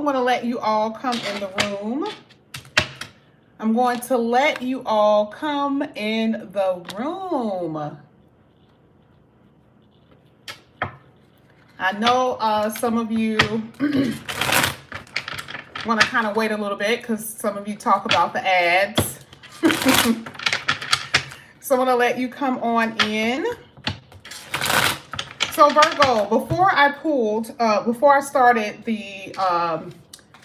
going to let you all come in the room. I'm going to let you all come in the room. I know some of you want to kind of wait a little bit because some of you talk about the ads. So I'm going to let you come on in. So Virgo, before I started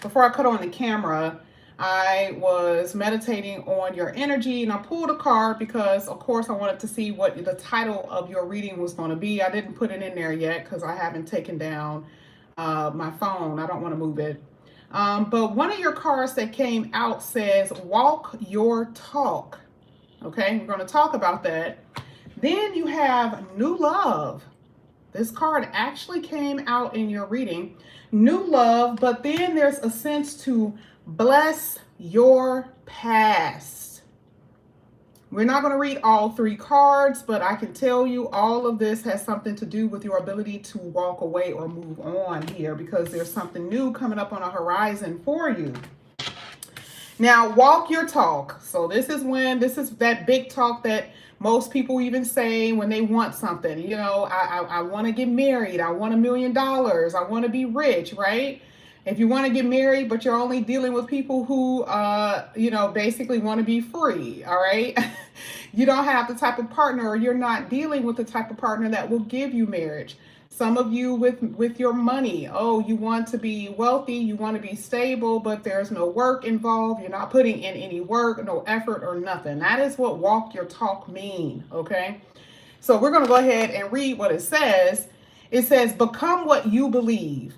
before I cut on the camera, I was meditating on your energy, and I pulled a card because, of course, I wanted to see what the title of your reading was going to be. I didn't put it in there yet because I haven't taken down my phone. I don't want to move it. But one of your cards that came out says, walk your talk. Okay, we're going to talk about that. Then you have new love. This card actually came out in your reading. New love, but then there's a sense to bless your past. We're not going to read all three cards, but I can tell you all of this has something to do with your ability to walk away or move on here, because there's something new coming up on a horizon for you. Now, walk your talk. So this is that big talk that most people even say when they want something. You know, I want to get married. I want $1 million. I want to be rich, right? If you want to get married, but you're only dealing with people who, basically want to be free, all right? You don't have the type of partner, or you're not dealing with the type of partner that will give you marriage. Some of you with your money, oh, you want to be wealthy, you want to be stable, but there's no work involved. You're not putting in any work, no effort or nothing. That is what walk your talk mean, okay? So we're going to go ahead and read what it says. It says, become what you believe.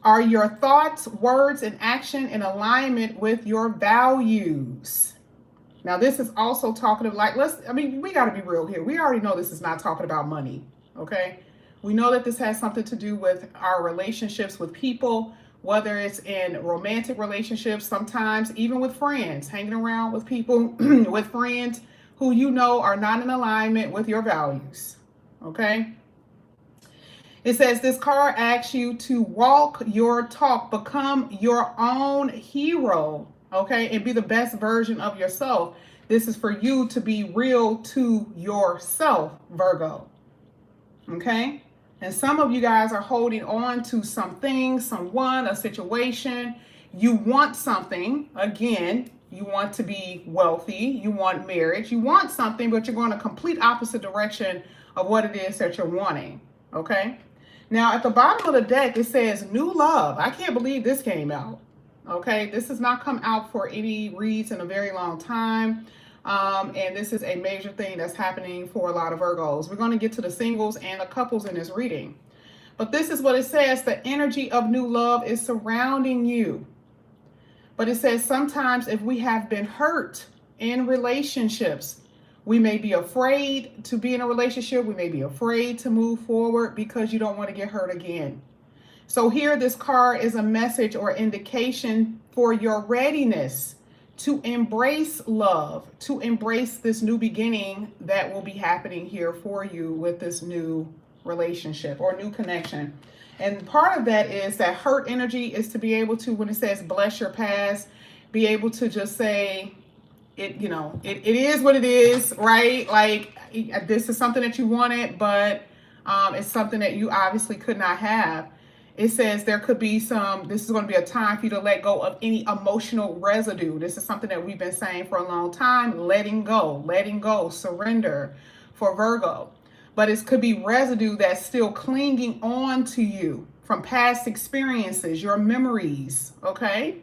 Are your thoughts, words, and action in alignment with your values? Now, this is also talking about, we got to be real here. We already know this is not talking about money, okay? We know that this has something to do with our relationships with people, whether it's in romantic relationships, sometimes even with friends, hanging around with people, with friends who you know are not in alignment with your values, okay? It says this card asks you to walk your talk, become your own hero, okay, and be the best version of yourself. This is for you to be real to yourself, Virgo, okay? And some of you guys are holding on to something, someone, a situation. You want something, again, you want to be wealthy, you want marriage, you want something, but you're going a complete opposite direction of what it is that you're wanting, okay? Now, at the bottom of the deck, it says new love. I can't believe this came out, okay? This has not come out for any reads in a very long time. And this is a major thing that's happening for a lot of Virgos. We're going to get to the singles and the couples in this reading. But this is what it says. The energy of new love is surrounding you. But it says sometimes if we have been hurt in relationships, we may be afraid to be in a relationship. We may be afraid to move forward because you don't want to get hurt again. So here, this card is a message or indication for your readiness to embrace love, to embrace this new beginning that will be happening here for you with this new relationship or new connection. And part of that is that hurt energy is to be able to, when it says bless your past, be able to just say, it is what it is, right? Like, this is something that you wanted, but it's something that you obviously could not have. It says there could be this is going to be a time for you to let go of any emotional residue. This is something that we've been saying for a long time, letting go, surrender for Virgo. But it could be residue that's still clinging on to you from past experiences, your memories, okay?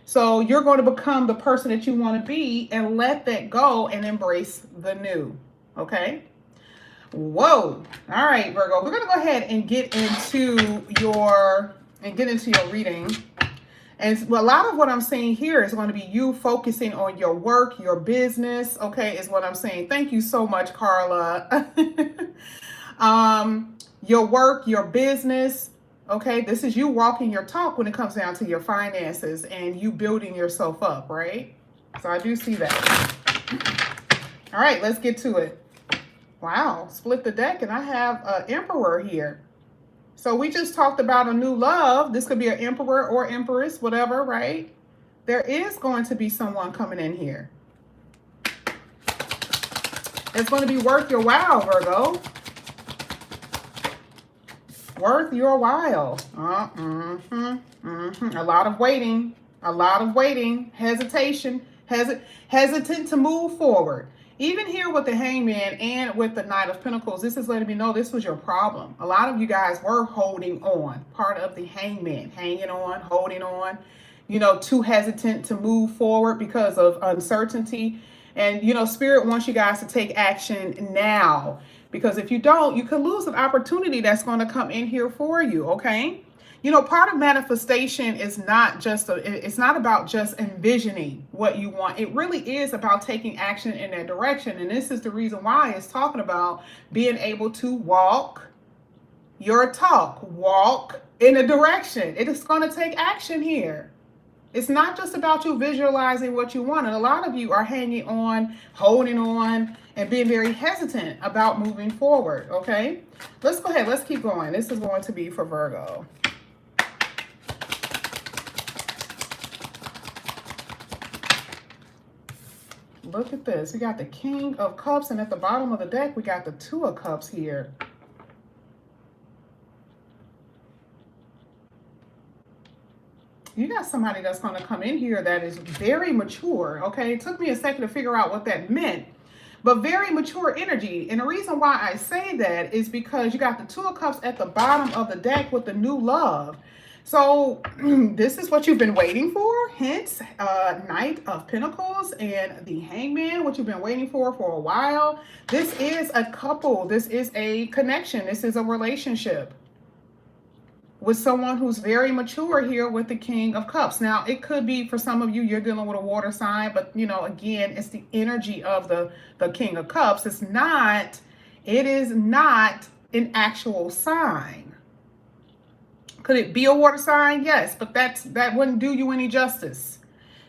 So you're going to become the person that you want to be and let that go and embrace the new, okay? Whoa. All right, Virgo, we're going to go ahead and get into your reading. And a lot of what I'm saying here is going to be you focusing on your work, your business, okay, is what I'm saying. Thank you so much, Carla. Your work, your business, okay? This is you walking your talk when it comes down to your finances and you building yourself up, right? So I do see that. All right, let's get to it. Wow, split the deck and I have an Emperor here. So we just talked about a new love. This could be an emperor or empress, whatever, right? There is going to be someone coming in here. It's going to be worth your while, Virgo. Worth your while. A lot of waiting. A lot of waiting. Hesitation. Hesitant to move forward. Even here with the Hangman and with the Knight of Pentacles, this is letting me know this was your problem. A lot of you guys were holding on. Part of the Hangman. Hanging on, holding on. You know, too hesitant to move forward because of uncertainty. And, you know, Spirit wants you guys to take action now. Because if you don't, you could lose an opportunity that's going to come in here for you, okay? You know, part of manifestation is not just, it's not about just envisioning what you want. It really is about taking action in that direction. And this is the reason why it's talking about being able to walk your talk, walk in a direction. It is going to take action here. It's not just about you visualizing what you want. And a lot of you are hanging on, holding on, and being very hesitant about moving forward, okay? Let's go ahead. Let's keep going. This is going to be for Virgo. Look at this. We got the King of Cups, and at the bottom of the deck, we got the Two of Cups here. You got somebody that's going to come in here that is very mature, okay? It took me a second to figure out what that meant, but very mature energy. And the reason why I say that is because you got the Two of Cups at the bottom of the deck with the new love. So this is what you've been waiting for, hence Knight of Pentacles and the Hangman, what you've been waiting for a while. This is a couple. This is a connection. This is a relationship with someone who's very mature here with the King of Cups. Now, it could be for some of you, you're dealing with a water sign, but you know, again, it's the energy of the King of Cups. It is not an actual sign. Could it be a water sign? Yes, but that wouldn't do you any justice.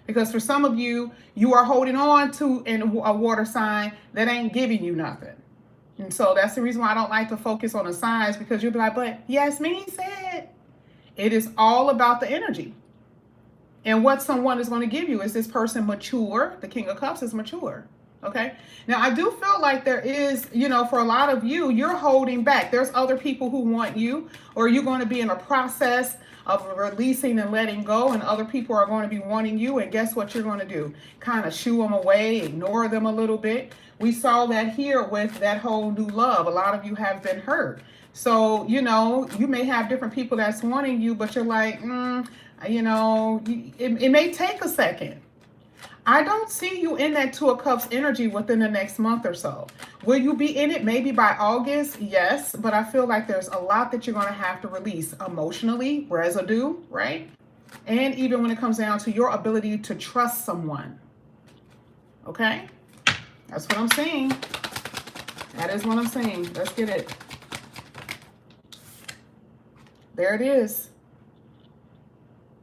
Because for some of you, you are holding on to a water sign that ain't giving you nothing. And so that's the reason why I don't like to focus on the signs, because you'll be like, but Yasmin said. It is all about the energy. And what someone is going to give you. Is this person mature? The King of Cups is mature. Okay. Now, I do feel like there is, you know, for a lot of you, you're holding back. There's other people who want you, or you're going to be in a process of releasing and letting go, and other people are going to be wanting you. And guess what you're going to do? Kind of shoo them away, ignore them a little bit. We saw that here with that whole new love. A lot of you have been hurt. So, you know, you may have different people that's wanting you, but you're like, you know, it may take a second. I don't see you in that Two of Cups energy within the next month or so. Will you be in it maybe by August? Yes, but I feel like there's a lot that you're going to have to release emotionally, residue, right? And even when it comes down to your ability to trust someone. Okay? That's what I'm seeing. That is what I'm seeing. Let's get it. There it is.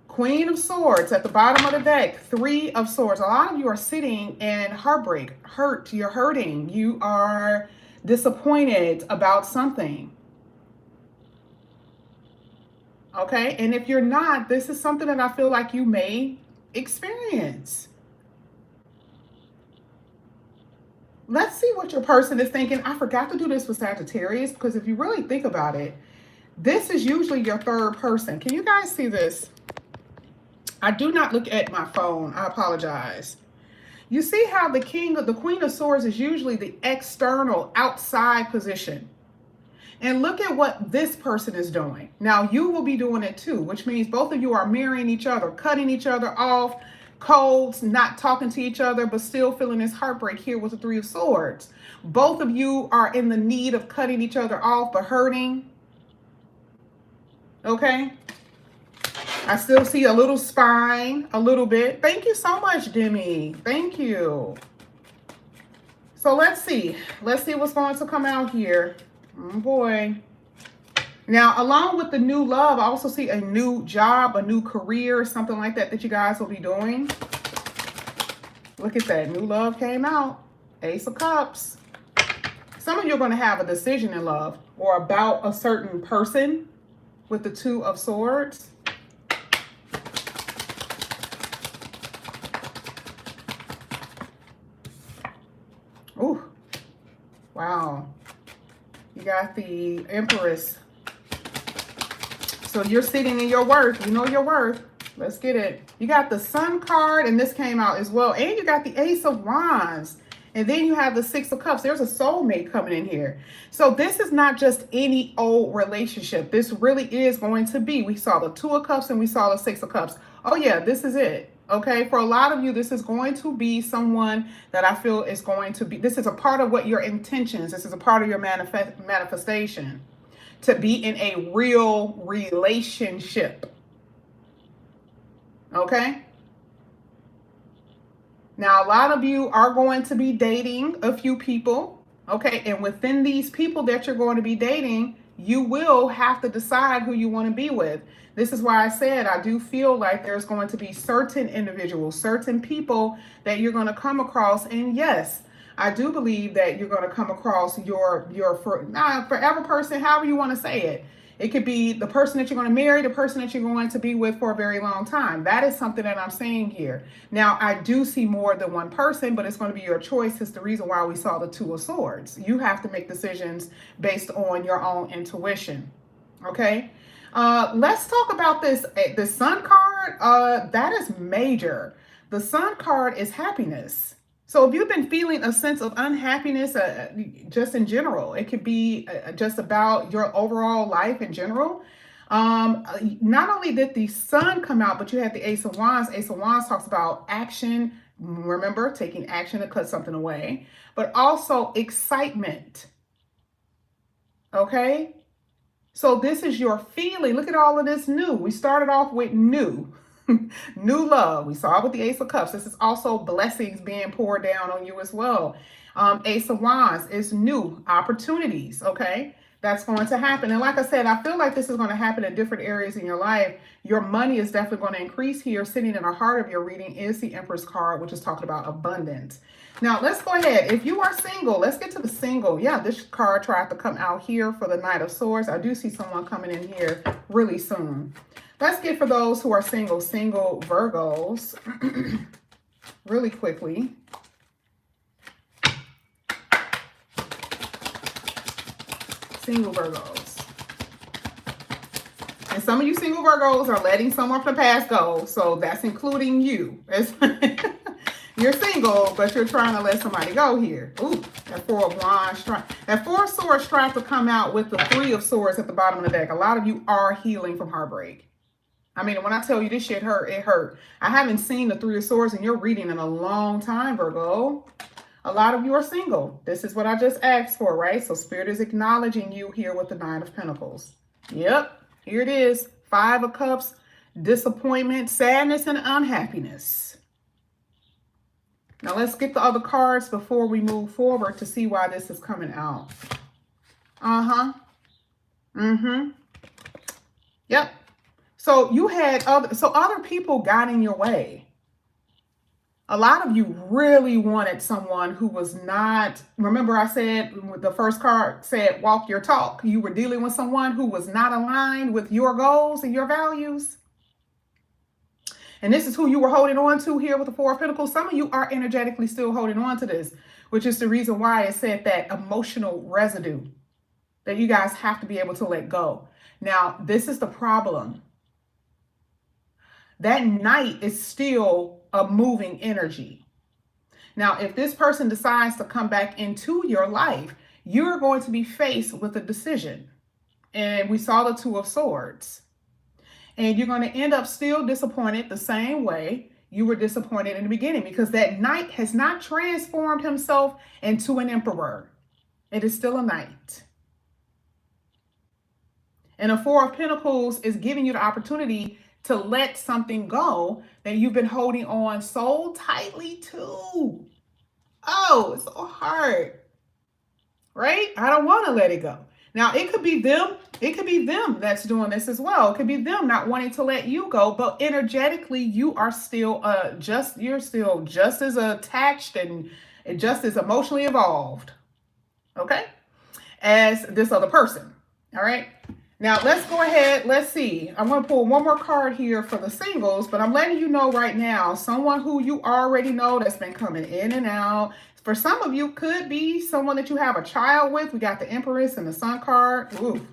Queen of Swords at the bottom of the deck. Three of Swords. A lot of you are sitting in heartbreak, hurt. You're hurting. You are disappointed about something. Okay? And if you're not, this is something that I feel like you may experience. Let's see what your person is thinking. I forgot to do this with Sagittarius, because if you really think about it, this is usually your third person. Can you guys see this? I do not look at my phone. I apologize. You see how the Queen of Swords is usually the external, outside position. And look at what this person is doing. Now, you will be doing it too, which means both of you are mirroring each other, cutting each other off, colds, not talking to each other, but still feeling this heartbreak here with the Three of Swords. Both of you are in the need of cutting each other off, but hurting. Okay? I still see a little spine, a little bit. Thank you so much, Demi. Thank you. So let's see. Let's see what's going to come out here. Oh, boy. Now, along with the new love, I also see a new job, a new career, something like that that you guys will be doing. Look at that. New love came out. Ace of Cups. Some of you are going to have a decision in love or about a certain person. with the Two of Swords. Ooh, wow. You got the Empress. So you're sitting in your worth. You know your worth. Let's get it. You got the Sun card, and this came out as well. And you got the Ace of Wands. And then you have the Six of Cups. There's a soulmate coming in here. So this is not just any old relationship. This really is going to be. We saw the Two of Cups and we saw the Six of Cups. Oh yeah, this is it. Okay, for a lot of you, this is going to be someone that I feel is going to be, this is a part of what your intentions, this is a part of your manifestation, to be in a real relationship. Okay? Now, a lot of you are going to be dating a few people, okay? And within these people that you're going to be dating, you will have to decide who you want to be with. This is why I said I do feel like there's going to be certain individuals, certain people that you're going to come across. And yes, I do believe that you're going to come across your forever person, however you want to say it. It could be the person that you're going to marry, the person that you're going to be with for a very long time. That is something that I'm saying here. Now, I do see more than one person, but it's going to be your choice. It's the reason why we saw the Two of Swords. You have to make decisions based on your own intuition. Okay? Let's talk about this. The Sun card, that is major. The Sun card is happiness. So if you've been feeling a sense of unhappiness, just in general, it could be just about your overall life in general. Not only did the Sun come out, but you had the Ace of Wands. Ace of Wands talks about action. Remember, taking action to cut something away, but also excitement. Okay? So this is your feeling. Look at all of this new. We started off with new. New love. We saw it with the Ace of Cups. This is also blessings being poured down on you as well. Ace of Wands is new opportunities. Okay, that's going to happen. And like I said, I feel like this is going to happen in different areas in your life. Your money is definitely going to increase here. Sitting in the heart of your reading is the Empress card, which is talking about abundance. Now, let's go ahead. If you are single, let's get to the single. Yeah, this card tried to come out here for the Knight of Swords. I do see someone coming in here really soon. Let's get for those who are single Virgos, really quickly. Single Virgos. And some of you single Virgos are letting someone from the past go, so that's including you. You're single, but you're trying to let somebody go here. Ooh, that Four of Wands. That Four of Swords tried to come out with the Three of Swords at the bottom of the deck. A lot of you are healing from heartbreak. I mean, when I tell you this shit hurt, it hurt. I haven't seen the Three of Swords in your reading in a long time, Virgo. A lot of you are single. This is what I just asked for, right? So Spirit is acknowledging you here with the Nine of Pentacles. Yep, here it is. Five of Cups, disappointment, sadness, and unhappiness. Now let's get the other cards before we move forward to see why this is coming out. Yep. So you had other people got in your way. A lot of you really wanted someone who was not, remember I said, the first card said, walk your talk. You were dealing with someone who was not aligned with your goals and your values. And this is who you were holding on to here with the Four of Pentacles. Some of you are energetically still holding on to this, which is the reason why it said that emotional residue that you guys have to be able to let go. Now, this is the problem. That Knight is still a moving energy. Now, if this person decides to come back into your life, you're going to be faced with a decision. And we saw the Two of Swords. And you're going to end up still disappointed the same way you were disappointed in the beginning, because that Knight has not transformed himself into an Emperor. It is still a Knight. And a Four of Pentacles is giving you the opportunity to let something go that you've been holding on so tightly to. Oh, it's so hard, right? I don't want to let it go. Now, it could be them. It could be them that's doing this as well. It could be them not wanting to let you go, but energetically, you are still you're still just as attached and just as emotionally evolved, okay, as this other person. All right. Now, let's go ahead. Let's see. I'm going to pull one more card here for the singles, but I'm letting you know right now, someone who you already know that's been coming in and out. For some of you, could be someone that you have a child with. We got the Empress and the Sun card. Ooh.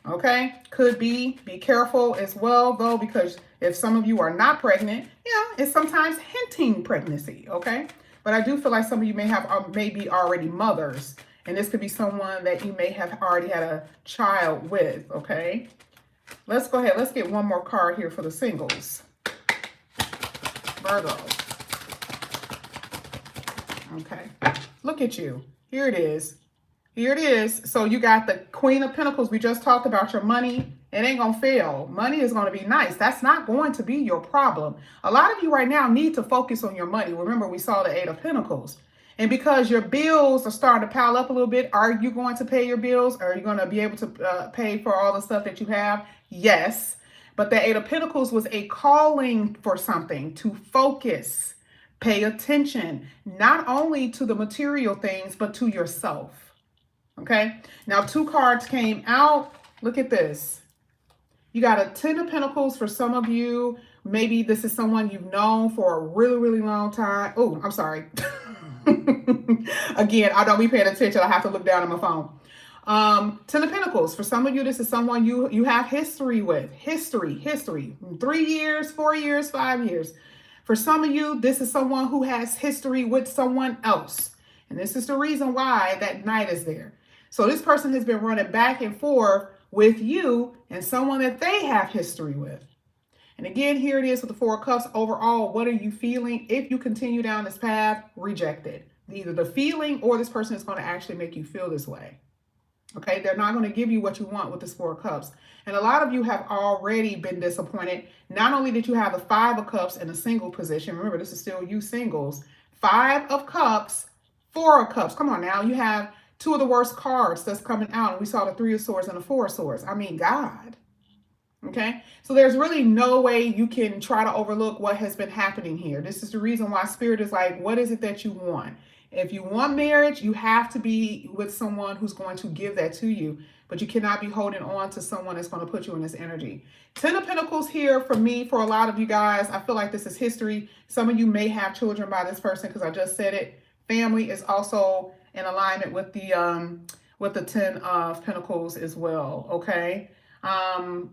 Okay. Could be. Be careful as well, though, because if some of you are not pregnant, yeah, it's sometimes hinting pregnancy. Okay. But I do feel like some of you may be already mothers. And this could be someone that you may have already had a child with, okay? Let's go ahead. Let's get one more card here for the singles. Virgo. Okay. Look at you. Here it is. Here it is. So you got the Queen of Pentacles. We just talked about your money. It ain't going to fail. Money is going to be nice. That's not going to be your problem. A lot of you right now need to focus on your money. Remember, we saw the Eight of Pentacles. And because your bills are starting to pile up a little bit, are you going to pay your bills? Are you going to be able to pay for all the stuff that you have? Yes. But the Eight of Pentacles was a calling for something, to focus, pay attention, not only to the material things, but to yourself. Okay. Now, two cards came out. Look at this. You got a Ten of Pentacles for some of you. Maybe this is someone you've known for a really, really long time. Oh, I'm sorry. Again, I don't be paying attention. I have to look down at my phone. Ten of Pentacles. For some of you, this is someone you have history with. History. 3 years, 4 years, 5 years. For some of you, this is someone who has history with someone else. And this is the reason why that Knight is there. So this person has been running back and forth with you and someone that they have history with. And again, here it is with the Four of Cups. Overall, what are you feeling? If you continue down this path, reject it. Either the feeling or this person is going to actually make you feel this way. Okay, they're not going to give you what you want with this Four of Cups. And a lot of you have already been disappointed. Not only did you have the Five of Cups in a single position. Remember, this is still you singles. Five of Cups, Four of Cups. Come on now. You have two of the worst cards that's coming out. And we saw the Three of Swords and the Four of Swords. I mean, God. Okay, so there's really no way you can try to overlook what has been happening here. This is the reason why Spirit is like, what is it that you want? If you want marriage, you have to be with someone who's going to give that to you, but you cannot be holding on to someone that's going to put you in this energy. Ten of Pentacles here for me, for a lot of you guys. I feel like this is history. Some of you may have children by this person because I just said it. Family is also in alignment with the Ten of Pentacles as well. Okay.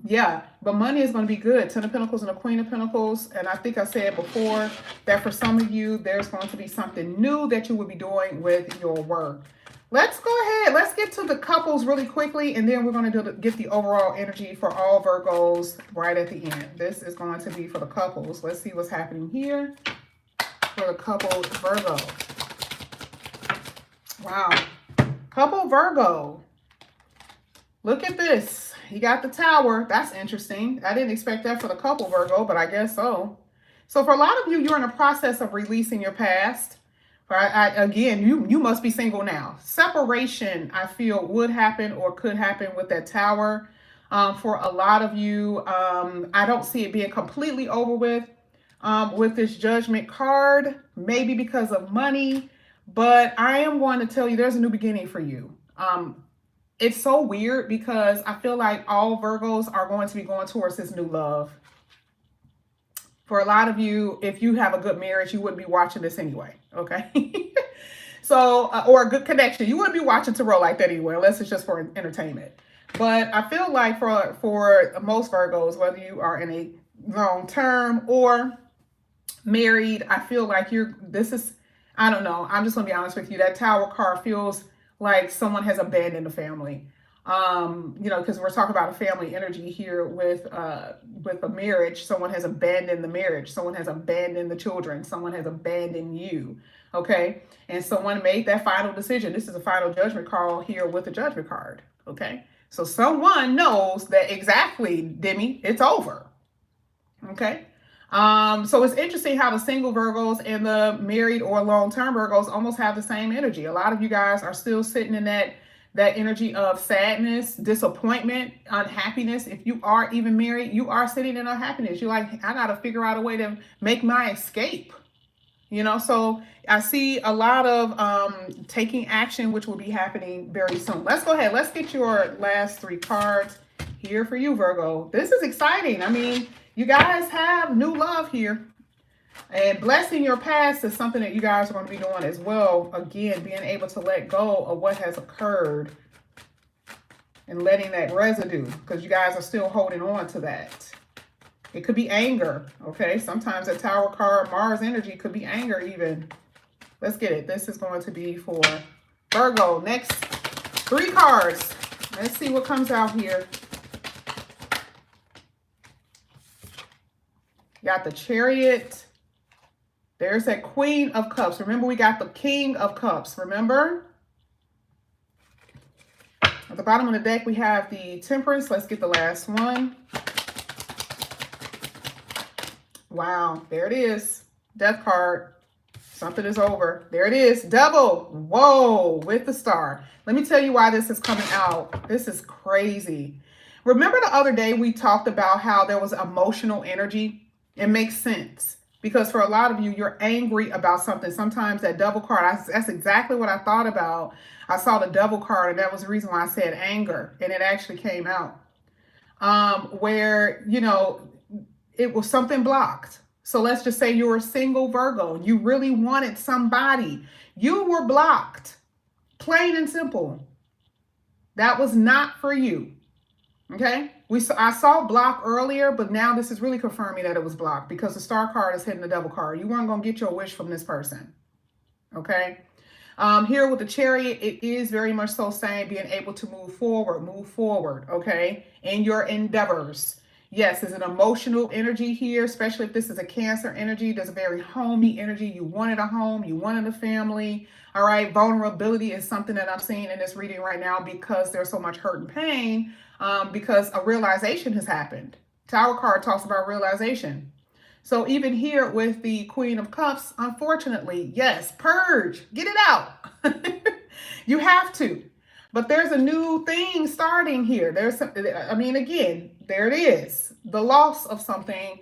Yeah, but money is going to be good. Ten of Pentacles and the Queen of Pentacles. And I think I said before that for some of you, there's going to be something new that you will be doing with your work. Let's go ahead. Let's get to the couples really quickly. And then we're going to get the overall energy for all Virgos right at the end. This is going to be for the couples. Let's see what's happening here for the couple Virgo. Wow. Couple Virgo. Look at this. You got the Tower. That's interesting. I didn't expect that for the couple Virgo, but I guess so. So for a lot of you, you're in a process of releasing your past. Again, you must be single now. Separation, I feel, would happen or could happen with that Tower. For a lot of you, I don't see it being completely over with this Judgment card, maybe because of money. But I am going to tell you there's a new beginning for you. It's so weird because I feel like all Virgos are going to be going towards this new love. For a lot of you, if you have a good marriage, you wouldn't be watching this anyway, okay? So, or a good connection. You wouldn't be watching Tarot like that anyway, unless it's just for entertainment. But I feel like for most Virgos, whether you are in a long term or married, I feel like I don't know. I'm just going to be honest with you. That Tower card feels like someone has abandoned the family. Because we're talking about a family energy here with a marriage. Someone has abandoned the marriage. Someone has abandoned the children. Someone has abandoned you. Okay. And someone made that final decision. This is a final judgment call here with the Judgment card. Okay. So someone knows that exactly, Demi, it's over. Okay. So it's interesting how the single Virgos and the married or long-term Virgos almost have the same energy. A lot of you guys are still sitting in that energy of sadness, disappointment, unhappiness. If you are even married, you are sitting in unhappiness. You're like, I got to figure out a way to make my escape. So I see a lot of taking action, which will be happening very soon. Let's go ahead. Let's get your last three cards here for you, Virgo. This is exciting. I mean, you guys have new love here. And blessing your past is something that you guys are going to be doing as well. Again, being able to let go of what has occurred and letting that residue, because you guys are still holding on to that. It could be anger, okay? Sometimes a Tower card, Mars energy, could be anger even. Let's get it. This is going to be for Virgo. Next 3 cards. Let's see what comes out here. Got the Chariot. There's that Queen of Cups. Remember, we got the King of Cups. Remember? At the bottom of the deck, we have the Temperance. Let's get the last one. Wow, there it is. Death card. Something is over. There it is. Double. Whoa, with the star. Let me tell you why this is coming out. This is crazy. Remember the other day we talked about how there was emotional energy? It makes sense. Because for a lot of you, you're angry about something. Sometimes that Devil card, that's exactly what I thought about. I saw the Devil card, and that was the reason why I said anger. And it actually came out. Where, you know, it was something blocked. So let's just say you were a single Virgo. You really wanted somebody. You were blocked. Plain and simple. That was not for you. Okay? I saw block earlier, but now this is really confirming that it was blocked because the Star card is hitting the Devil card. You weren't going to get your wish from this person. Okay? Here with the Chariot, it is very much so saying being able to move forward, okay, in your endeavors. Yes, there's an emotional energy here, especially if this is a Cancer energy. There's a very homey energy. You wanted a home. You wanted a family. All right. Vulnerability is something that I'm seeing in this reading right now because there's so much hurt and pain because a realization has happened. Tower card talks about realization. So even here with the Queen of Cups, unfortunately, yes, purge, get it out. You have to. But there's a new thing starting here. I mean, again, there it is. The loss of something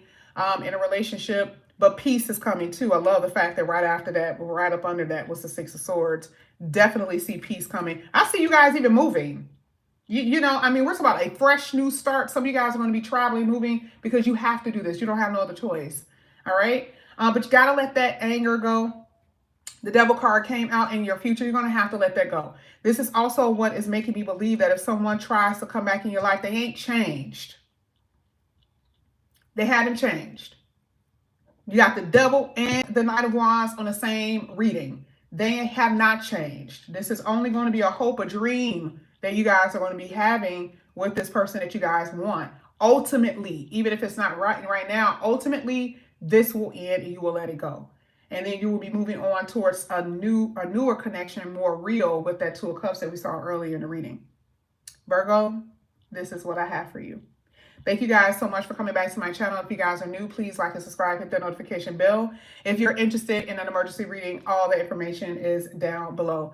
in a relationship, but peace is coming too. I love the fact that right after that, right up under that was the Six of Swords. Definitely see peace coming. I see you guys even moving. You know, I mean, we're talking about a fresh new start. Some of you guys are going to be traveling, moving because you have to do this. You don't have no other choice. All right. But you got to let that anger go. The Devil card came out in your future. You're going to have to let that go. This is also what is making me believe that if someone tries to come back in your life, they ain't changed. They haven't changed. You got the Devil and the Knight of Wands on the same reading. They have not changed. This is only going to be a hope, a dream that you guys are going to be having with this person that you guys want. Ultimately, even if it's not right now, ultimately, this will end and you will let it go. And then you will be moving on towards a newer connection, more real with that Two of Cups that we saw earlier in the reading. Virgo, this is what I have for you. Thank you guys so much for coming back to my channel. If you guys are new, please like and subscribe, hit that notification bell. If you're interested in an emergency reading, all the information is down below.